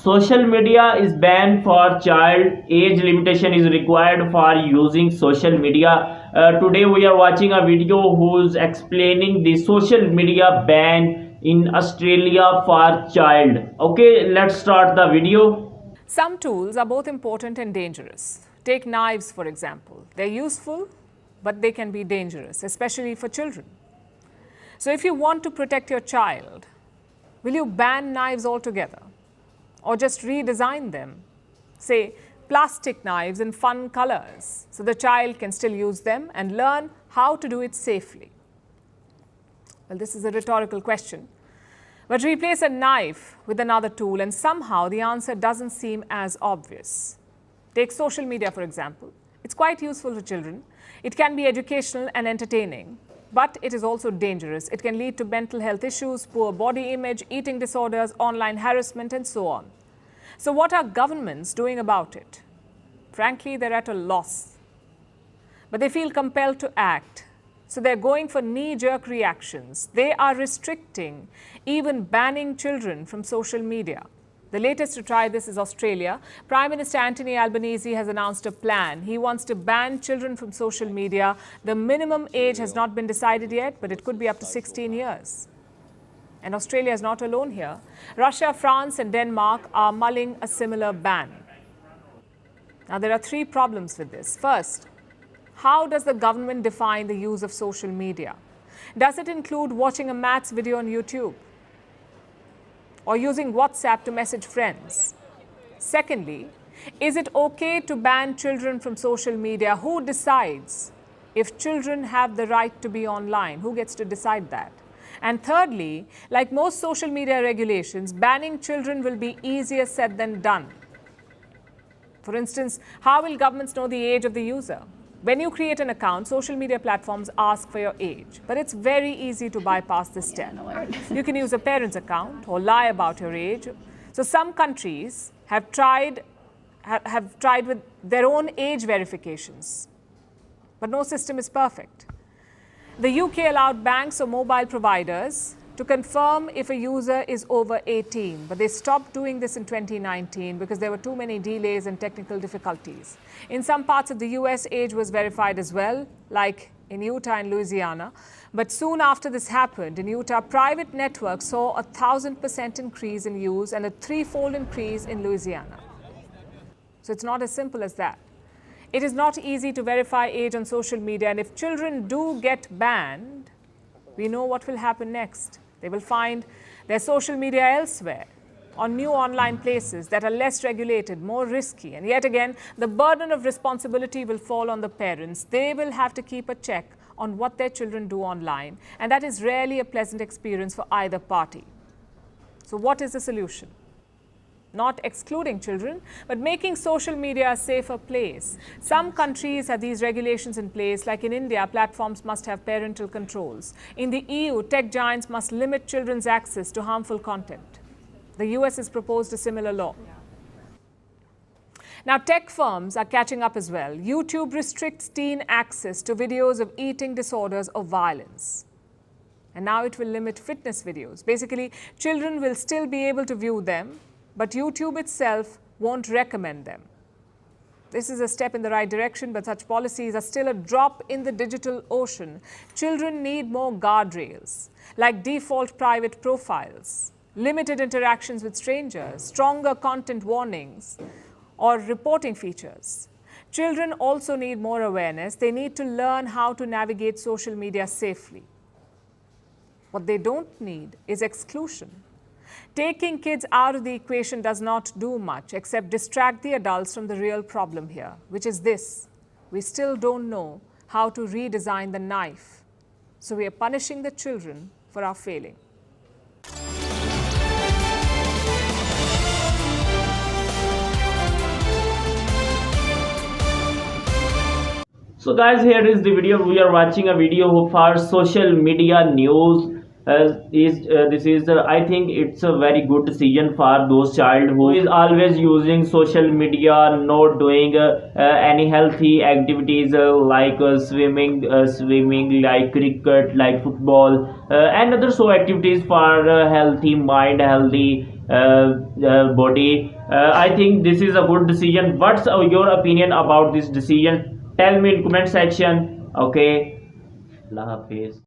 Social media is banned for child. Age limitation is required for using social media. Today we are watching a video who's explaining the social media ban in Australia for child. Okay, let's start the video. Some tools are both important and dangerous. Take knives, for example. They're useful, but they can be dangerous, especially for children. So if you want to protect your child, will you ban knives altogether? Or just redesign them? Say, plastic knives in fun colors, so the child can still use them and learn how to do it safely. Well, this is a rhetorical question. But replace a knife with another tool and somehow the answer doesn't seem as obvious. Take social media, for example. It's quite useful for children. It can be educational and entertaining, but it is also dangerous. It can lead to mental health issues, poor body image, eating disorders, online harassment, and so on. So what are governments doing about it? Frankly, they're at a loss. But they feel compelled to act. So they're going for knee-jerk reactions. They are restricting, even banning children from social media. The latest to try this is Australia. Prime Minister Anthony Albanese has announced a plan. He wants to ban children from social media. The minimum age has not been decided yet, but it could be up to 16 years. And Australia is not alone here. Russia, France, and Denmark are mulling a similar ban. Now, there are three problems with this. First, how does the government define the use of social media? Does it include watching a maths video on YouTube? Or using WhatsApp to message friends? Secondly, is it okay to ban children from social media? Who decides if children have the right to be online? Who gets to decide that? And thirdly, like most social media regulations, banning children will be easier said than done. For instance, how will governments know the age of the user? When you create an account, social media platforms ask for your age, but it's very easy to bypass this step. You can use a parent's account or lie about your age. So some countries have tried with their own age verifications, but no system is perfect. The UK allowed banks or mobile providers to confirm if a user is over 18, but they stopped doing this in 2019 because there were too many delays and technical difficulties. In some parts of the US, age was verified as well, like in Utah and Louisiana. But soon after this happened, in Utah, private networks saw a 1,000% increase in use and a threefold increase in Louisiana. So it's not as simple as that. It is not easy to verify age on social media, and if children do get banned, we know what will happen next. They will find their social media elsewhere, on new online places that are less regulated, more risky. And yet again, the burden of responsibility will fall on the parents. They will have to keep a check on what their children do online. And that is rarely a pleasant experience for either party. So what is the solution? Not excluding children, but making social media a safer place. Some countries have these regulations in place, like in India, platforms must have parental controls. In the EU, tech giants must limit children's access to harmful content. The US has proposed a similar law. Now, tech firms are catching up as well. YouTube restricts teen access to videos of eating disorders or violence. And now it will limit fitness videos. Basically, children will still be able to view them, but YouTube itself won't recommend them. This is a step in the right direction, but such policies are still a drop in the digital ocean. Children need more guardrails, like default private profiles, limited interactions with strangers, stronger content warnings, or reporting features. Children also need more awareness. They need to learn how to navigate social media safely. What they don't need is exclusion. Taking kids out of the equation does not do much except distract the adults from the real problem here, which is this: we still don't know how to redesign the knife. So we are punishing the children for our failing. So guys, here is the video. We are watching a video for social media news. I think it's a very good decision for those child who is always using social media, not doing any healthy activities like swimming, like cricket, like football, and other so activities for healthy mind, healthy body. I think this is a good decision. What's your opinion about this decision? Tell me in comment section. Okay. Allah Hafiz.